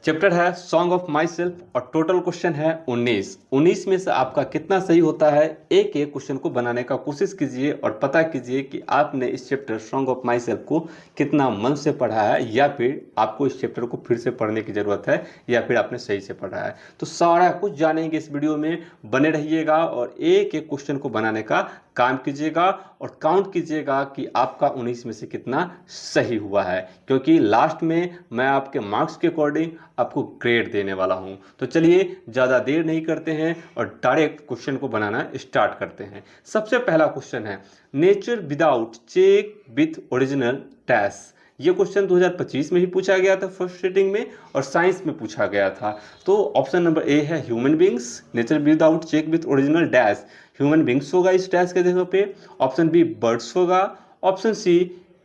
Chapter है song of my self और total question है 19 में से आपका कितना सही होता है। एक एक क्वेश्चन को बनाने का कोशिश कीजिए और पता कीजिए कि आपने इस chapter song of my self को कितना मन से पढ़ा है या फिर आपको इस चैप्टर को फिर से पढ़ने की ज़रूरत है या फिर आपने सही से पढ़ा है। तो सारा कुछ जानेंगे इस वीडियो में, बने रहिएगा और एक एक क्वेश्चन को बनाने का काम कीजिएगा और काउंट कीजिएगा कि आपका 19 में से कितना सही हुआ है, क्योंकि लास्ट में मैं आपके मार्क्स के अकॉर्डिंग आपको ग्रेड देने वाला हूं। तो चलिए ज़्यादा देर नहीं करते हैं और डायरेक्ट क्वेश्चन को बनाना स्टार्ट करते हैं। सबसे पहला क्वेश्चन है nature without check with original dash. ये क्वेश्चन 2025 में ही पूछा गया था फर्स्ट सेटिंग में और साइंस में पूछा गया था। तो ऑप्शन नंबर ए है human beings, nature without check with original dash human beings होगा इस डैश के जगह पे। ऑप्शन बी बर्ड्स होगा, ऑप्शन सी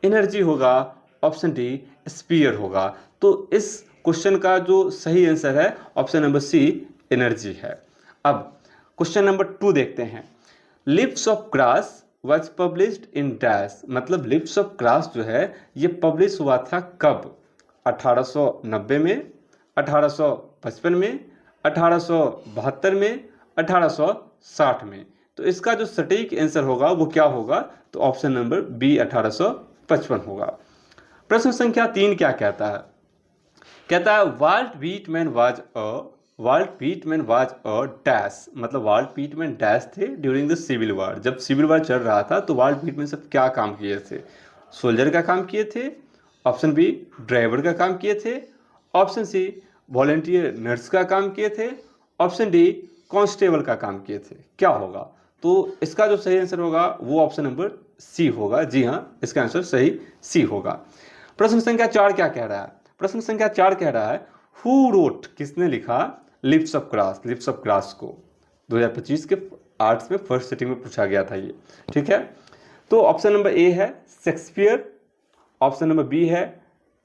एनर्जी होगा, ऑप्शन डी स्पीयर होगा। तो इस क्वेश्चन का जो सही आंसर है ऑप्शन नंबर सी एनर्जी है। अब क्वेश्चन नंबर 2 देखते हैं। Leaves of grass was published in dash, मतलब लिव्स ऑफ ग्रास जो है ये पब्लिश हुआ था कब? 1890 में, 1855 में, 1872 में, 1860 में। तो इसका जो सटीक आंसर होगा वो क्या होगा? तो ऑप्शन नंबर बी 1855 होगा। प्रश्न संख्या 3 क्या कहता है? कहता है Walt Whitman was a dash, मतलब वाल्ट व्हिटमैन डैश थे ड्यूरिंग द सिविल वार। जब सिविल वार चल रहा था तो वाल्ट व्हिटमैन सब क्या काम किए थे? सोल्जर का काम किए थे, ऑप्शन बी ड्राइवर का काम किए थे, ऑप्शन सी वॉलेंटियर नर्स का काम किए थे, ऑप्शन डी कांस्टेबल का काम किए थे। क्या होगा? तो इसका जो सही आंसर होगा वो ऑप्शन नंबर सी होगा। जी हाँ, इसका आंसर सही सी होगा। प्रश्न संख्या 4 क्या कह रहा है? प्रश्न संख्या 4 कह रहा है हु रोट, किसने लिखा leaves of grass, leaves of grass को 2025 के आर्ट्स में फर्स्ट सेटिंग में पूछा गया था ये। ठीक है, तो ऑप्शन नंबर ए है शेक्सपियर, ऑप्शन नंबर बी है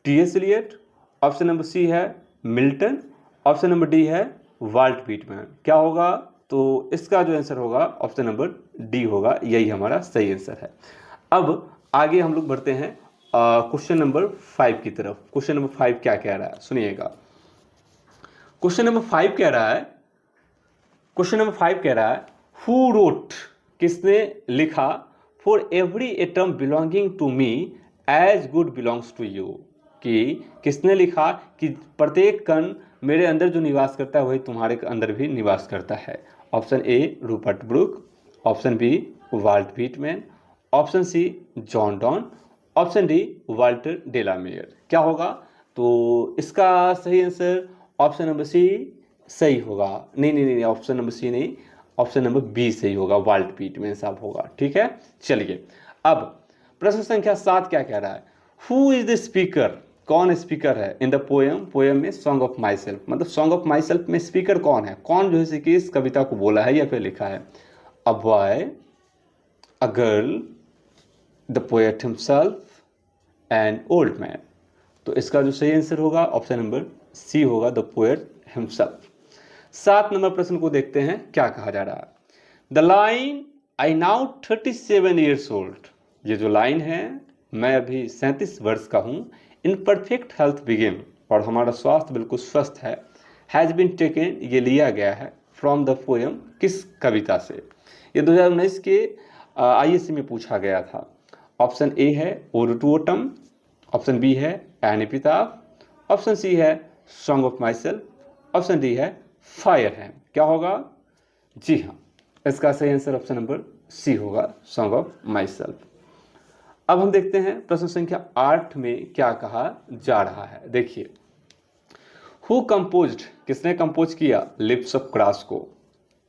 T S. Eliot, option number C है मिल्टन, ऑप्शन नंबर डी है वाल्ट व्हिटमैन। क्या होगा? तो इसका जो आंसर होगा ऑप्शन नंबर डी होगा, यही हमारा सही आंसर है। अब आगे हम लोग बढ़ते हैं क्वेश्चन नंबर 5 की तरफ। क्वेश्चन नंबर 5 क्या कह रहा है सुनिएगा। क्वेश्चन नंबर 5 कह रहा है, क्वेश्चन नंबर 5 कह रहा है हु रोट, किसने लिखा for every atom belonging to me as good belongs to you, कि किसने लिखा कि प्रत्येक कण मेरे अंदर जो निवास करता है वही तुम्हारे अंदर भी निवास करता है। Option A Rupert Brooke, option B Walt Whitman, option C John Donne, option D Walter de la Mare. क्या होगा? तो इसका सही आंसर ऑप्शन नंबर सी सही होगा। नहीं, ऑप्शन नंबर सी नहीं, ऑप्शन नंबर बी सही होगा, वाल्ट व्हिटमैन साहब होगा। ठीक है, चलिए अब प्रश्न संख्या 7 क्या कह रहा है? हु इज द स्पीकर, कौन स्पीकर है इन द पोएम, पोएम में सॉन्ग ऑफ माई सेल्फ, मतलब सॉन्ग ऑफ माई सेल्फ में स्पीकर कौन है? कौन जो है कि इस कविता को बोला है या फिर लिखा है? A boy, a girl, the poet himself and old man. तो इसका जो सही आंसर होगा ऑप्शन नंबर सी होगा, द पोएट हिमसेल्फ। 7 नंबर प्रश्न को देखते हैं क्या कहा जा रहा है। The line I now 37 years old, ये जो लाइन है मैं अभी 37 वर्ष का हूँ, इन परफेक्ट हेल्थ बिगिन, और हमारा स्वास्थ्य बिल्कुल स्वस्थ है, हैज़ बीन टेकन, ये लिया गया है फ्रॉम द पोएम, किस कविता से? ये 2019 के आईएससी में पूछा गया था। ऑप्शन ए है ode to autumn, option B है एन एपिटाफ, ऑप्शन सी है song of my self, option D है फायर है। क्या होगा? जी हाँ, इसका सही आंसर ऑप्शन नंबर सी होगा, सॉन्ग ऑफ माई सेल्फ। अब हम देखते हैं प्रश्न संख्या 8 में क्या कहा जा रहा है। देखिए, हु कंपोज्ड, किसने कंपोज किया लिव्स ऑफ ग्रास को?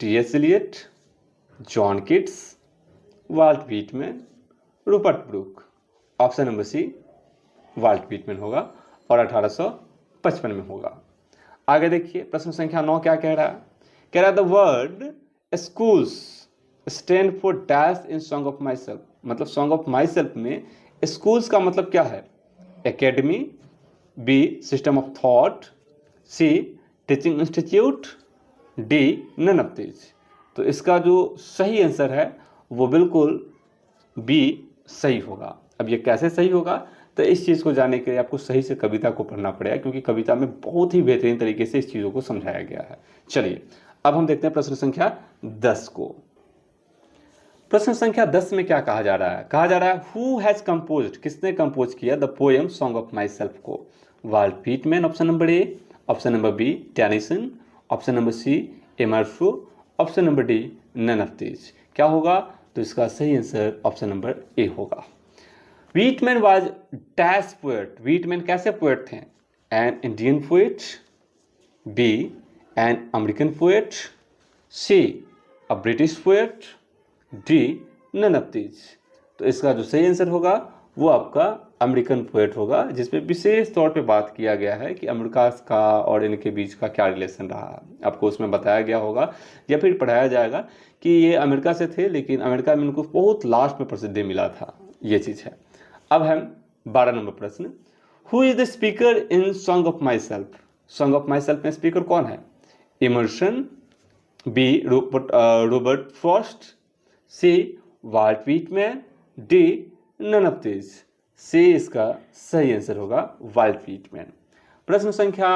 T S. Eliot, John Keats, Walt Whitman, Rupert Brooke. Option number C Walt Whitman होगा और 1855 में होगा। आगे देखिए प्रश्न संख्या 9 क्या कह रहा है? कह रहा है the word schools stand for dash in song of my self, मतलब सॉन्ग ऑफ माई सेल्फ में स्कूल्स का मतलब क्या है? Academy, B system of thought, C teaching institute, D none of these. तो इसका जो सही आंसर है वो बिल्कुल बी सही होगा। अब ये कैसे सही होगा? तो इस चीज़ को जानने के लिए आपको सही से कविता को पढ़ना पड़ेगा, क्योंकि कविता में बहुत ही बेहतरीन तरीके से इस चीज़ों को समझाया गया है। चलिए अब हम देखते हैं प्रश्न संख्या 10 को। प्रश्न संख्या 10 में क्या कहा जा रहा है? कहा जा रहा है हु हैज कंपोज्ड, किसने कंपोज किया the poem song of my self को? Walt Whitman option number A, option number B Tennyson, option number C Emerson, option number D none of these. क्या होगा? तो इसका सही आंसर ऑप्शन नंबर ए होगा। Whitman was dash poet, Whitman कैसे poet थे? An Indian poet, B an American poet, C a British poet, D none of these. तो इसका जो सही आंसर होगा वो आपका अमेरिकन पोएट होगा, जिसमें विशेष तौर पे बात किया गया है कि अमेरिका का और इनके बीच का क्या रिलेशन रहा। आपको उसमें बताया गया होगा या फिर पढ़ाया जाएगा कि ये अमेरिका से थे, लेकिन अमेरिका में इनको बहुत लास्ट में प्रसिद्धि मिला था, ये चीज़ है। अब हम 12 नंबर प्रश्न, who is the speaker in song of my self? Song of my self में स्पीकर कौन है? Emerson, B Robert Frost, C Walt Whitman, D none of these. C इसका सही आंसर होगा वाल्ट व्हिटमैन। प्रश्न संख्या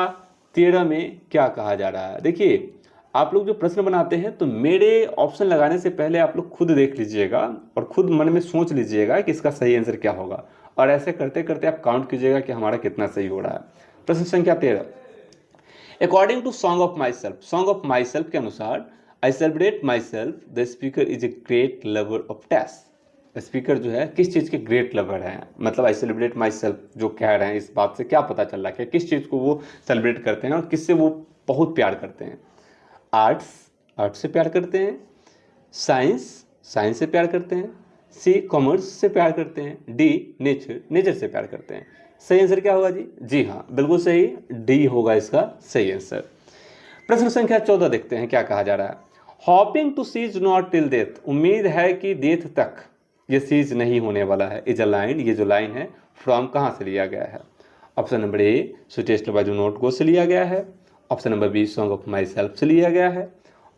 13 में क्या कहा जा रहा है? देखिए आप लोग जो प्रश्न बनाते हैं तो मेरे ऑप्शन लगाने से पहले आप लोग खुद देख लीजिएगा और खुद मन में सोच लीजिएगा कि इसका सही आंसर क्या होगा, और ऐसे करते करते आप काउंट कीजिएगा कि हमारा कितना सही हो रहा है। प्रश्न संख्या 13, according to song of my self, song of my self के अनुसार I celebrate myself the speaker is a great lover of tess. Speaker जो है किस चीज़ के ग्रेट लवर हैं? मतलब आई सेलिब्रेट माई सेल्फ जो कह रहे हैं, इस बात से क्या पता चल रहा है कि किस चीज़ को वो सेलिब्रेट करते हैं और किससे वो बहुत प्यार करते हैं? आर्ट्स, आर्ट से प्यार करते हैं, साइंस, साइंस से प्यार करते हैं, सी कॉमर्स से प्यार करते हैं, डी नेचर, नेचर से प्यार करते हैं। सही आंसर क्या होगा जी? जी हाँ, बिल्कुल सही, डी होगा इसका सही आंसर। प्रश्न संख्या 14 देखते हैं क्या कहा जा रहा है। Hoping to cease not till death, उम्मीद है कि डेथ तक ये सीज नहीं होने वाला है। इज अ लाइन, ये जो लाइन है फ्रॉम कहाँ से लिया गया है? Option number A sweetest love do not go से लिया गया है, option number B song of my self से लिया गया है,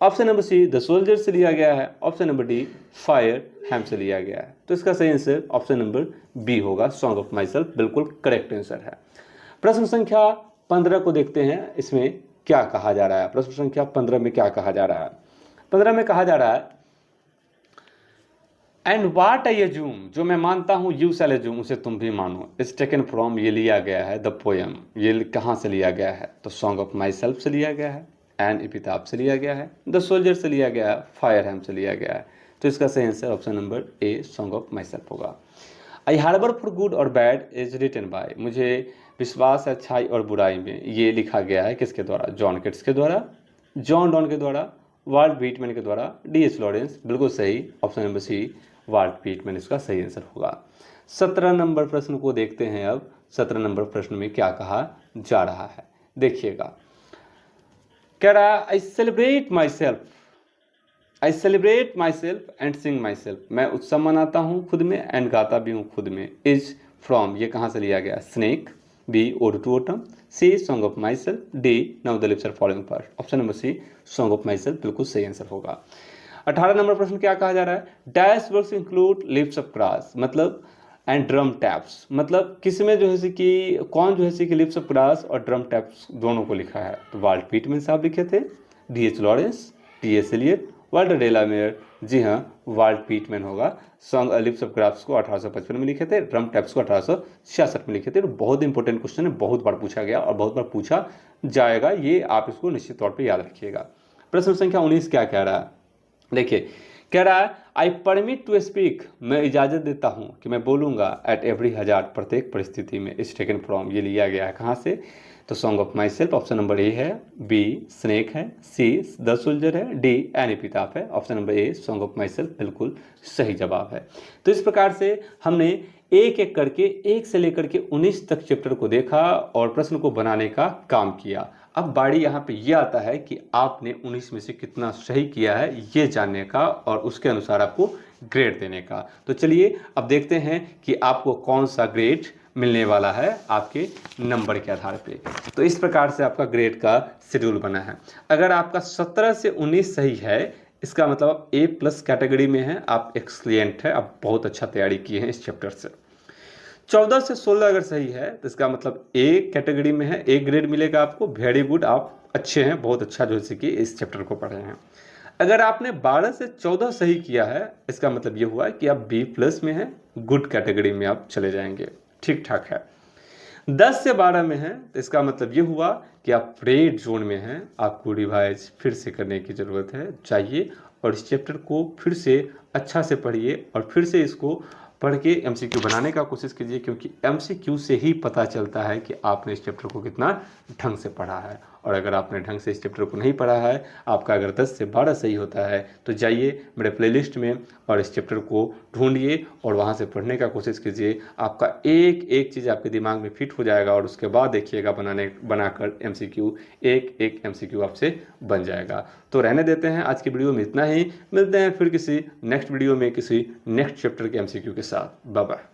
option number C the soldier से लिया गया है, option number D fire ham से लिया गया है। तो इसका सही आंसर ऑप्शन नंबर बी होगा, सॉन्ग ऑफ माई सेल्फ बिल्कुल करेक्ट आंसर है। प्रश्न संख्या 15 को देखते हैं, इसमें क्या कहा जा रहा है। प्रश्न संख्या 15 में क्या कहा जा रहा है? 15 में कहा जा रहा है एंड वाट आई एज्यूम, जो मैं मानता हूँ, यू शैल एज्यूम, उसे तुम भी मानो। इस टेकन फ्रॉम, ये लिया गया है द पोएम, ये कहाँ से लिया गया है? तो सॉन्ग ऑफ माई सेल्फ से लिया गया है, एन एपिताफ से लिया गया है, द सोल्जर से लिया गया है, फायर हैम से लिया गया है। तो इसका सही answer option number a song of my self होगा। आई हार्बर फॉर गुड और बैड इज रिटन बाय, मुझे विश्वास है अच्छाई और बुराई में, ये लिखा गया है किसके द्वारा? जॉन केट्स के द्वारा, जॉन डॉन के द्वारा, वाल्ट व्हिटमैन के द्वारा, डी.एच. लॉरेंस। बिल्कुल सही, option number C Walt Whitman इसका सही आंसर होगा। 17 नंबर प्रश्न को देखते हैं अब। 17 नंबर प्रश्न में क्या कहा जा रहा है देखिएगा। कह रहा है आई celebrate my self, I celebrate my self and Singh my self, मैं उत्सव मनाता हूँ खुद में एंड गाता भी हूँ खुद में। इज फ्रॉम, ये कहाँ से लिया गया? Snake, B ode to autumn, C song of my self, D now the lips are following first. Option number C song of my self बिल्कुल सही आंसर होगा। 18 नंबर प्रश्न क्या कहा जा रहा है? Dash works include lips of grass, मतलब एंड ड्रम टैप्स, मतलब किसमें जो है कि कौन जो है कि लिप्स ऑफ ग्रास और ड्रम टैप्स दोनों को लिखा है? तो वाल्ट व्हिटमैन साहब लिखे थे, D H. Lawrence, T S. Eliot, Walter de la Mare. जी हाँ, वाल्ट व्हिटमैन होगा। सॉन्ग लिप्स ऑफ ग्रास को 1855 में लिखे थे, ड्रम टैप्स को 1866 में लिखे थे। तो बहुत इंपॉर्टेंट क्वेश्चन है, बहुत बार पूछा गया और बहुत बार पूछा जाएगा, ये आप इसको निश्चित तौर पर याद रखिएगा। प्रश्न संख्या 19 क्या कह रहा है? देखिए, कह रहा है आई परमिट टू स्पीक, मैं इजाज़त देता हूँ कि मैं बोलूँगा एट एवरी हजार्ड, प्रत्येक परिस्थिति में। इस टेकन फ्रॉम, ये लिया गया है कहाँ से? तो song of my self option number A है, बी स्नेक है, सी द सोल्जर है, डी एन एपिताफ है। Option number a song of my self बिल्कुल सही जवाब है। तो इस प्रकार से हमने एक एक करके 1 से लेकर के 19 तक चैप्टर को देखा और प्रश्न को बनाने का काम किया। अब बारी यहाँ पे ये आता है कि आपने 19 में से कितना सही किया है ये जानने का और उसके अनुसार आपको ग्रेड देने का। तो चलिए अब देखते हैं कि आपको कौन सा ग्रेड मिलने वाला है आपके नंबर के आधार पे। तो इस प्रकार से आपका ग्रेड का शेड्यूल बना है। अगर आपका 17 से 19 सही है, इसका मतलब A+ कैटेगरी में है, आप एक्सलेंट है, आप बहुत अच्छा तैयारी किए हैं इस चैप्टर से। 14 से 16 अगर सही है तो इसका मतलब ए कैटेगरी में है, ए ग्रेड मिलेगा आपको, वेरी गुड, आप अच्छे हैं, बहुत अच्छा जो है कि इस चैप्टर को पढ़े हैं। अगर आपने 12 से 14 सही किया है इसका मतलब ये हुआ कि आप बी प्लस में हैं, गुड कैटेगरी में आप चले जाएंगे, ठीक ठाक है। 10 से 12 में है तो इसका मतलब ये हुआ कि आप रेड जोन में हैं, आपको रिवाइज फिर से करने की ज़रूरत है, चाहिए और इस चैप्टर को फिर से अच्छा से पढ़िए और फिर से इसको पढ़ के एमसीक्यू बनाने का कोशिश कीजिए, क्योंकि एमसीक्यू से ही पता चलता है कि आपने इस चैप्टर को कितना ढंग से पढ़ा है। और अगर आपने ढंग से इस चैप्टर को नहीं पढ़ा है, आपका अगर 10 से 12 सही होता है तो जाइए मेरे प्लेलिस्ट में और इस चैप्टर को ढूंढिए और वहाँ से पढ़ने का कोशिश कीजिए। आपका एक एक चीज़ आपके दिमाग में फिट हो जाएगा और उसके बाद देखिएगा बनाकर एमसीक्यू एक एक एमसीक्यू आपसे बन जाएगा। तो रहने देते हैं, आज की वीडियो में इतना ही, मिलते हैं फिर किसी नेक्स्ट वीडियो में किसी नेक्स्ट चैप्टर के एमसीक्यू के साथ। Bye bye.